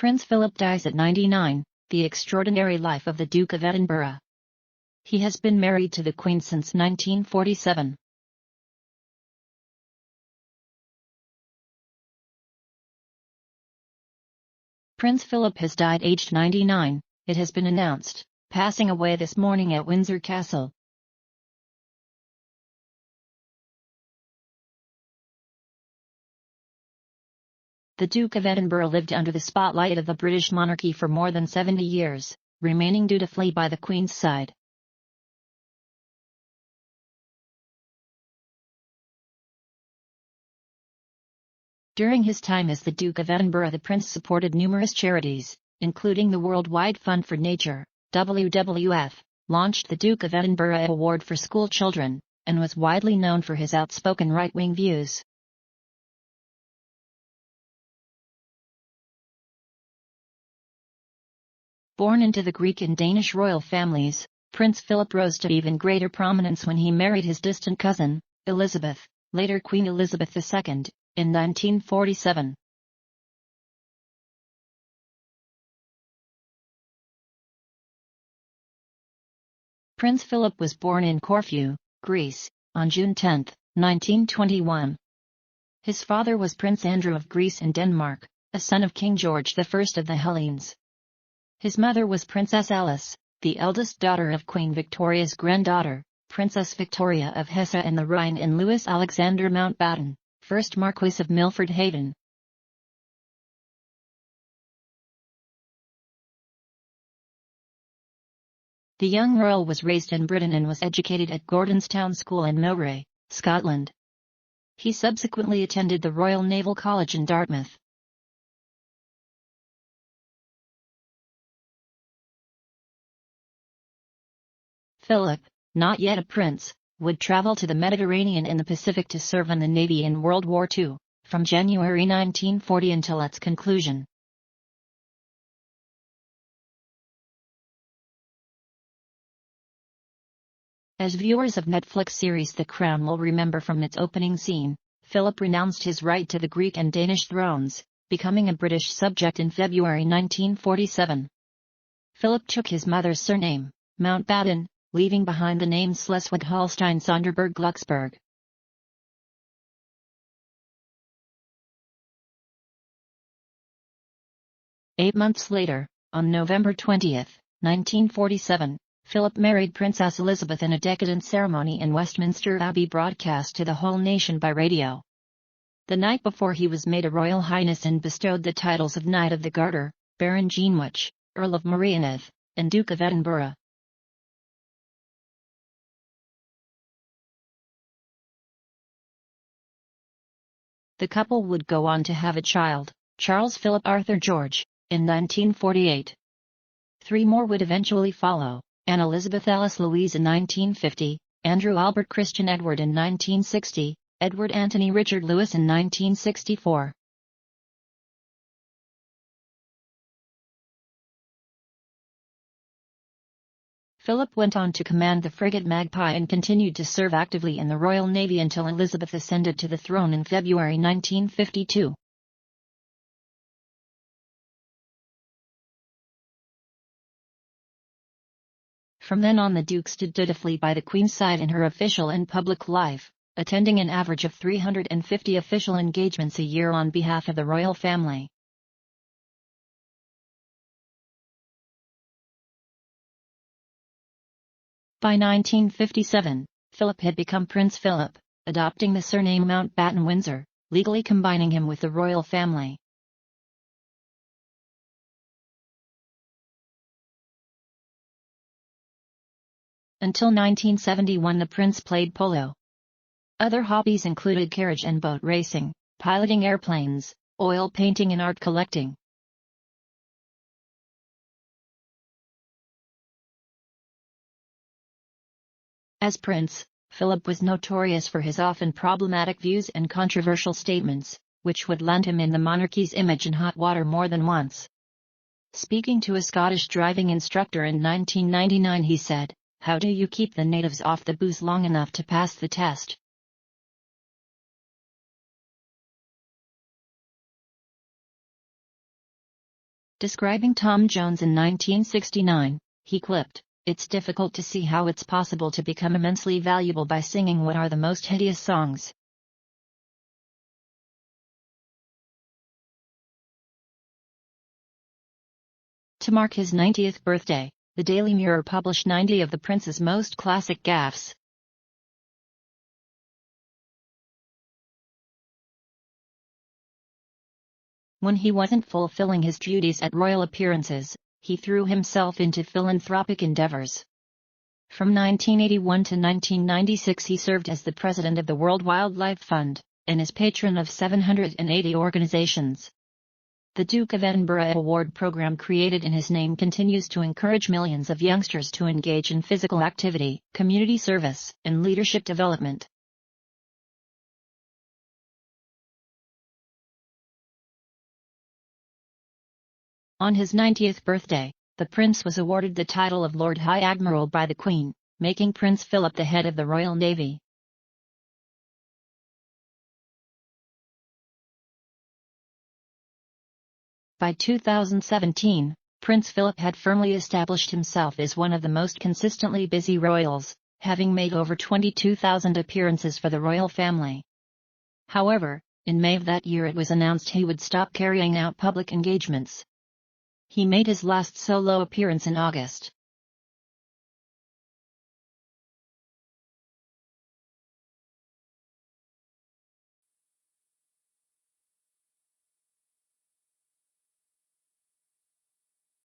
Prince Philip dies at 99, the extraordinary life of the Duke of Edinburgh. He has been married to the Queen since 1947. Prince Philip has died aged 99, it has been announced, passing away this morning at Windsor Castle. The Duke of Edinburgh lived under the spotlight of the British monarchy for more than 70 years, remaining dutifully by the Queen's side. During his time as the Duke of Edinburgh, the Prince supported numerous charities, including the Worldwide Fund for Nature, WWF, launched the Duke of Edinburgh Award for school children, and was widely known for his outspoken right-wing views. Born into the Greek and Danish royal families, Prince Philip rose to even greater prominence when he married his distant cousin, Elizabeth, later Queen Elizabeth II, in 1947. Prince Philip was born in Corfu, Greece, on June 10, 1921. His father was Prince Andrew of Greece and Denmark, a son of King George I of the Hellenes. His mother was Princess Alice, the eldest daughter of Queen Victoria's granddaughter, Princess Victoria of Hesse and the Rhine, and Louis Alexander Mountbatten, 1st Marquis of Milford Haven. The young royal was raised in Britain and was educated at Gordonstoun School in Mowbray, Scotland. He subsequently attended the Royal Naval College in Dartmouth. Philip, not yet a prince, would travel to the Mediterranean and the Pacific to serve in the Navy in World War II, from January 1940 until its conclusion. As viewers of Netflix series The Crown will remember from its opening scene, Philip renounced his right to the Greek and Danish thrones, becoming a British subject in February 1947. Philip took his mother's surname, Mountbatten, leaving behind the name Schleswig-Holstein-Sonderburg-Glucksburg. Eight months later, on November 20, 1947, Philip married Princess Elizabeth in a decadent ceremony in Westminster Abbey, broadcast to the whole nation by radio. The night before, he was made a Royal Highness and bestowed the titles of Knight of the Garter, Baron Greenwich, Earl of Marianeth, and Duke of Edinburgh. The couple would go on to have a child, Charles Philip Arthur George, in 1948. Three more would eventually follow: Anne Elizabeth Alice Louise in 1950, Andrew Albert Christian Edward in 1960, Edward Anthony Richard Louis in 1964. Philip went on to command the frigate Magpie and continued to serve actively in the Royal Navy until Elizabeth ascended to the throne in February 1952. From then on, the Duke stood dutifully by the Queen's side in her official and public life, attending an average of 350 official engagements a year on behalf of the royal family. By 1957, Philip had become Prince Philip, adopting the surname Mountbatten-Windsor, legally combining him with the royal family. Until 1971, the prince played polo. Other hobbies included carriage and boat racing, piloting airplanes, oil painting and art collecting. As prince, Philip was notorious for his often problematic views and controversial statements, which would land him in the monarchy's image in hot water more than once. Speaking to a Scottish driving instructor in 1999, he said, "How do you keep the natives off the booze long enough to pass the test?" Describing Tom Jones in 1969, he quipped, "It's difficult to see how it's possible to become immensely valuable by singing what are the most hideous songs." To mark his 90th birthday, the Daily Mirror published 90 of the Prince's most classic gaffes. When he wasn't fulfilling his duties at royal appearances, he threw himself into philanthropic endeavors. From 1981 to 1996 he served as the president of the World Wildlife Fund, and is patron of 780 organizations. The Duke of Edinburgh Award program created in his name continues to encourage millions of youngsters to engage in physical activity, community service, and leadership development. On his 90th birthday, the Prince was awarded the title of Lord High Admiral by the Queen, making Prince Philip the head of the Royal Navy. By 2017, Prince Philip had firmly established himself as one of the most consistently busy royals, having made over 22,000 appearances for the royal family. However, in May of that year it was announced he would stop carrying out public engagements. He made his last solo appearance in August.